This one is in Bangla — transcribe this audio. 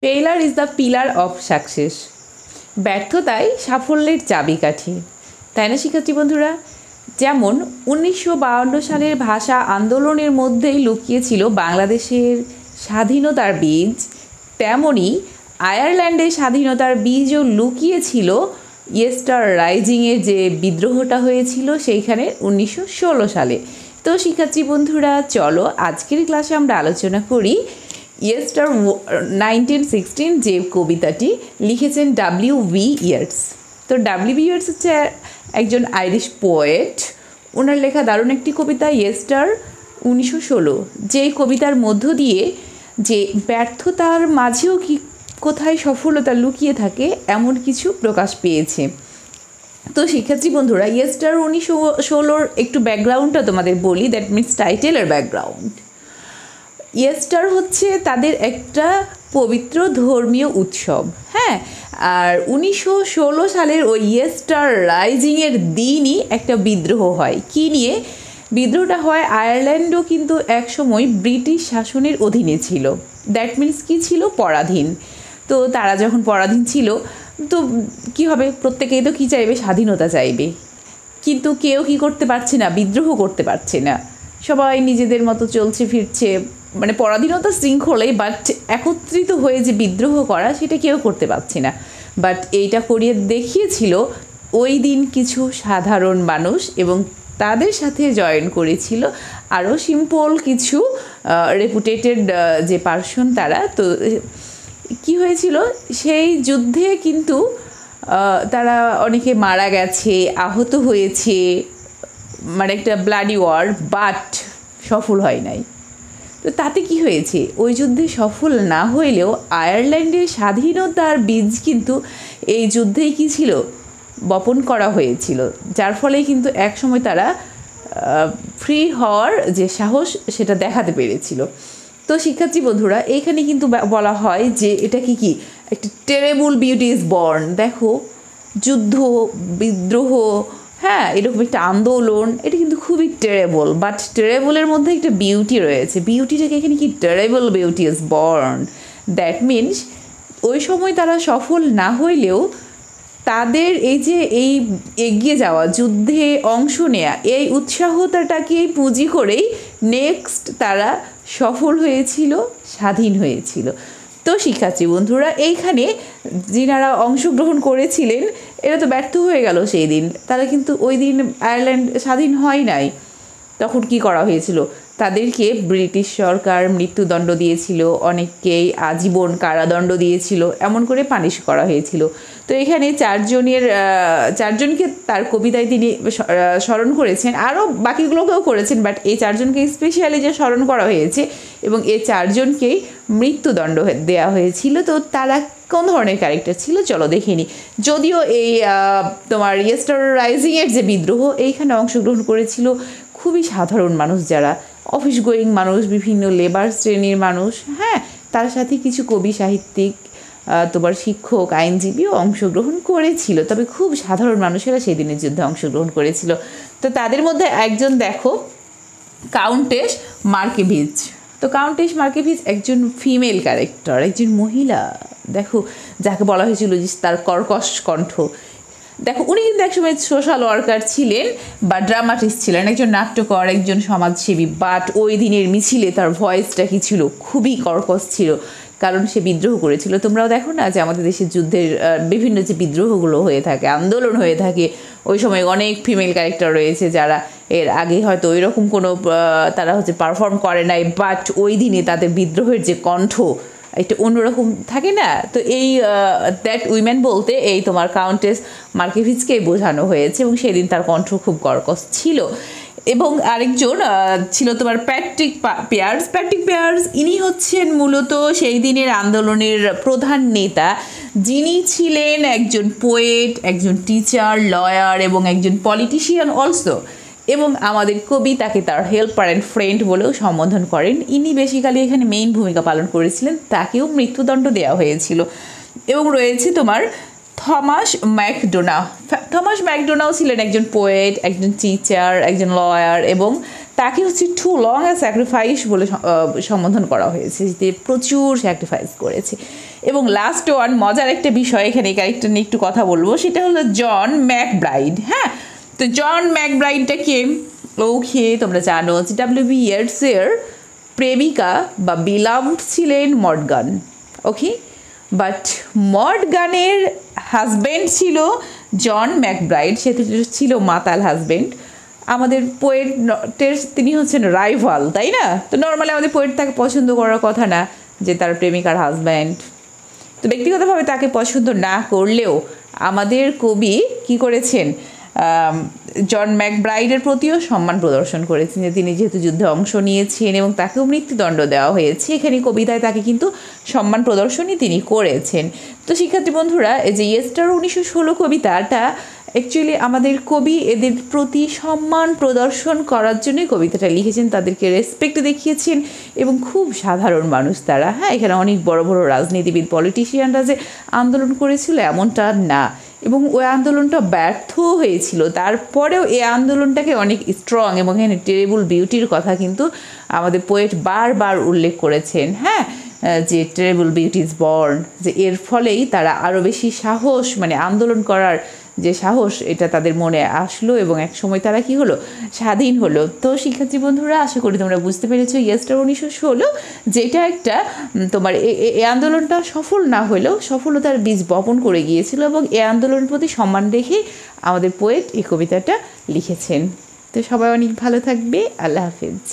Failure is the pillar of success. ব্যর্থতাই সাফল্যের চাবিকাঠি, তাই না শিক্ষার্থী বন্ধুরা? যেমন 1952 সালের ভাষা আন্দোলনের মধ্যেই লুকিয়েছিল বাংলাদেশের স্বাধীনতার বীজ, তেমনি আয়ারল্যান্ডের স্বাধীনতার বীজও লুকিয়েছিল ইয়েস্টার রাইজিংয়ের যে বিদ্রোহটা হয়েছিল সেইখানে 1916 সালে। তো শিক্ষার্থী বন্ধুরা, চলো আজকের ক্লাসে আমরা আলোচনা করি ইয়েস্টার 1916 যে কবিতাটি লিখেছেন W.B. ইয়েটস। তো W.B. ইয়েটস হচ্ছে একজন আইরিশ পোয়েট। ওনার লেখা দারুণ একটি কবিতা ইয়েস্টার 1916, যেই কবিতার মধ্য দিয়ে যে ব্যর্থতার মাঝেও কি কোথায় সফলতা লুকিয়ে থাকে এমন কিছু প্রকাশ পেয়েছে। তো শিক্ষার্থী বন্ধুরা, ইয়েস্টার 1916 একটু ব্যাকগ্রাউন্ডটা তোমাদের বলি, দ্যাট মিনস টাইটেলের ব্যাকগ্রাউন্ড। ইয়েস্টার হচ্ছে তাদের একটা পবিত্র ধর্মীয় উৎসব, হ্যাঁ। আর 1916 সালের ওই ইয়েস্টার রাইজিংয়ের দিনই একটা বিদ্রোহ হয়। কী নিয়ে বিদ্রোহটা হয়? আয়ারল্যান্ডও কিন্তু একসময় ব্রিটিশ শাসনের অধীনে ছিল, দ্যাট মিনস কী ছিল? পরাধীন। তো তারা যখন পরাধীন ছিল, তো কী হবে? প্রত্যেকেই তো কী চাইবে? স্বাধীনতা চাইবে। কিন্তু কেউ কী করতে পারছে না? বিদ্রোহ করতে পারছে না। সবাই নিজেদের মতো চলছে ফিরছে, মানে পরাধীনতা শৃঙ্খলে, বাট একত্রিত হয়ে যে বিদ্রোহ করা সেটা কেউ করতে পারছে না। বাট এইটা করিয়ে দেখিয়েছিল ওই দিন কিছু সাধারণ মানুষ, এবং তাদের সাথে জয়েন করেছিল আরও সিম্পল কিছু রেপুটেটেড যে পার্সন তারা। তো কি হয়েছিল সেই যুদ্ধে? কিন্তু তারা অনেকে মারা গেছে, আহত হয়েছে, মানে একটা ব্লাডি ওয়ার, বাট সফল হয় নাই। তো তাতে কি হয়েছে? ওই যুদ্ধে সফল না হইলেও আয়ারল্যান্ডের স্বাধীনতার বীজ কিন্তু এই যুদ্ধেই কী ছিল? বপন করা হয়েছিল, যার ফলে কিন্তু একসময় তারা ফ্রি হওয়ার যে সাহস সেটা দেখাতে পেরেছিল। তো শিক্ষার্থী বন্ধুরা, এইখানে কিন্তু বলা হয় যে এটা কি একটা টেরেবল বিউটি ইজ বর্ন। দেখো, যুদ্ধ, বিদ্রোহ, হ্যাঁ, এরকম একটা আন্দোলন, এটা কিন্তু খুবই টেরেবল, বাট টেরেবলের মধ্যে একটা বিউটি রয়েছে। বিউটিটাকে এখানে কি? Terrible beauty is born. That means ওই সময় তারা সফল না হইলেও তাদের এই যে এই এগিয়ে যাওয়া, যুদ্ধে অংশ নেয়া, এই উৎসাহতাটাকেই পুঁজি করেই নেক্সট তারা সফল হয়েছিল, স্বাধীন হয়েছিল। তো শিক্ষার্থী বন্ধুরা, এইখানে যিনারা অংশগ্রহণ করেছিলেন এরা তো ব্যর্থ হয়ে গেল সেই দিন। তারা কিন্তু ওই দিন আয়ারল্যান্ড স্বাধীন হয় নাই। তখন কি করা হয়েছিল? তাদেরকে ব্রিটিশ সরকার মৃত্যুদণ্ড দিয়েছিল, অনেককেই আজীবন কারাদণ্ড দিয়েছিল, এমন করে পানিশ করা হয়েছিল। তো এখানে চারজনকে তার কবিতায় তিনি স্মরণ করেছেন, আরও বাকিগুলোকেও করেছেন, বাট এই চারজনকে স্পেশালি যে স্মরণ করা হয়েছে এবং এই চারজনকেই মৃত্যুদণ্ড দেওয়া হয়েছিল। তো তারা কোন ধরনের ক্যারেক্টার ছিল চলো দেখে নিই। যদিও এই তোমার ইয়েস্টার রাইজিংয়ের যে বিদ্রোহ, এইখানে অংশগ্রহণ করেছিল খুবই সাধারণ মানুষ, যারা অফিস গোয়িং মানুষ, বিভিন্ন লেবার শ্রেণীর মানুষ, হ্যাঁ। তার সাথে কিছু কবি, সাহিত্যিক, তোমার শিক্ষক, আইনজীবীও অংশগ্রহণ করেছিল, তবে খুব সাধারণ মানুষেরা সেই দিনের যুদ্ধে অংশগ্রহণ করেছিল। তো তাদের মধ্যে একজন দেখো, কাউন্টেস মার্কেভিজ। তো কাউন্টেস মার্কেভিজ একজন ফিমেল ক্যারেক্টার, একজন মহিলা, দেখো, যাকে বলা হয়েছিল যে তার কর্কশ কণ্ঠ। দেখো, উনি কিন্তু একসময় সোশ্যাল ওয়ার্কার ছিলেন বা ড্রামাটিস্ট ছিলেন, একজন নাট্যকর, একজন সমাজসেবী, বাট ওই দিনের মিছিলে তার ভয়েসটা কি ছিল? খুবই কর্কশ ছিল, কারণ সে বিদ্রোহ করেছিল। তোমরাও দেখো না যে আমাদের দেশের যুদ্ধের বিভিন্ন যে বিদ্রোহগুলো হয়ে থাকে, আন্দোলন হয়ে থাকে, ওই সময় অনেক ফিমেল ক্যারেক্টার রয়েছে যারা এর আগে হয়তো ওই রকম কোনো তারা হচ্ছে পারফর্ম করে নাই, বাট ওই দিনে তাদের বিদ্রোহের যে কণ্ঠ একটা অন্যরকম থাকে না। তো এই দ্যাট উইমেন বলতে এই তোমার কাউন্টেস মার্কেভিজকেই বোঝানো হয়েছে, এবং সেদিন তার কণ্ঠ খুব কর্কশ ছিল। এবং আরেকজন ছিল তোমার প্যাট্রিক পেয়ার্স। প্যাট্রিক পেয়ার্স ইনি হচ্ছেন মূলত সেই দিনের আন্দোলনের প্রধান নেতা, যিনি ছিলেন একজন পোয়েট, একজন টিচার, লয়ার এবং একজন পলিটিশিয়ান অলসো। এবং আমাদের কবি তাকে তার হেল্পার অ্যান্ড ফ্রেন্ড বলেও সম্বোধন করেন। ইনি বেসিক্যালি এখানে মেইন ভূমিকা পালন করেছিলেন, তাকেও মৃত্যুদণ্ড দেওয়া হয়েছিল। এবং রয়েছে তোমার থমাস ম্যাকডোনা। থমাস ম্যাকডোনাও ছিলেন একজন পোয়েট, একজন টিচার, একজন লয়ার, এবং তাকে হচ্ছে টু লং আ স্যাক্রিফাইস বলে সম্বোধন করা হয়েছে, যে প্রচুর স্যাক্রিফাইস করেছে। এবং লাস্ট ওয়ান মজার একটা বিষয়, এখানে ক্যারেক্টার নিয়ে একটু কথা বলবো, সেটা হলো জন ম্যাকব্রাইড। হ্যাঁ, তো জন ম্যাকব্রাইডটা কে? ওকে, তোমরা জানো যে ডাব্লিউ.বি. ইয়েটসের প্রেমিকা বা বিলাভড ছিলেন মর্গান। ওকে, বাট মর্গানের হাজব্যান্ড ছিল জন ম্যাকব্রাইড, সে ছিল মাতাল হাজব্যান্ড। আমাদের পোয়েটের তিনি হচ্ছেন রাইভাল, তাই না? তো নর্মালি আমাদের পোয়েট তাকে পছন্দ করার কথা না, যে তার প্রেমিকার হাজব্যান্ড। তো ব্যক্তিগতভাবে তাকে পছন্দ না করলেও আমাদের কবি কি করেছেন, জন ম্যাকব্রাইডের প্রতিও সম্মান প্রদর্শন করেছেন, যে তিনি যেহেতু যুদ্ধে অংশ নিয়েছেন এবং তাকেও মৃত্যুদণ্ড দেওয়া হয়েছে, এখানে কবিতায় তাকে কিন্তু সম্মান প্রদর্শনই তিনি করেছেন। তো শিক্ষার্থী বন্ধুরা, এই যে ইয়েস্টার 1916 কবিতাটা অ্যাকচুয়ালি আমাদের কবি এদের প্রতি সম্মান প্রদর্শন করার জন্যই কবিতাটা লিখেছেন, তাদেরকে রেসপেক্ট দেখিয়েছেন এবং খুব সাধারণ মানুষ তারা। হ্যাঁ, এখানে অনেক বড় বড় রাজনীতিবিদ পলিটিশিয়ানরা যে আন্দোলন করেছিল এমনটা না, এবং ওই আন্দোলনটা ব্যর্থ হয়েছিল, তারপরেও এই আন্দোলনটাকে অনেক স্ট্রং, এবং এখানে টেরেবল বিউটির কথা কিন্তু আমাদের পোয়েট বারবার উল্লেখ করেছেন। হ্যাঁ, যে টেরেবল বিউটি ইজ বর্ন, যে এর ফলেই তারা আরও বেশি সাহস, মানে আন্দোলন করার যে সাহস, এটা তাদের মনে আসলো এবং এক সময় তারা কি হলো, স্বাধীন হলো। তো শিক্ষার্থী বন্ধুরা, আশা করি তোমরা বুঝতে পেরেছো ইয়েস্টার 1916 যেটা একটা তোমার এই আন্দোলনটা সফল না হলেও সফলতার বীজ বপন করে গিয়েছিল, এবং এই আন্দোলনের প্রতি সম্মান রেখেই আমাদের পোয়েট এই কবিতাটা লিখেছেন। তো সবাই অনেক ভালো থাকবে, আল্লাহ হাফেজ।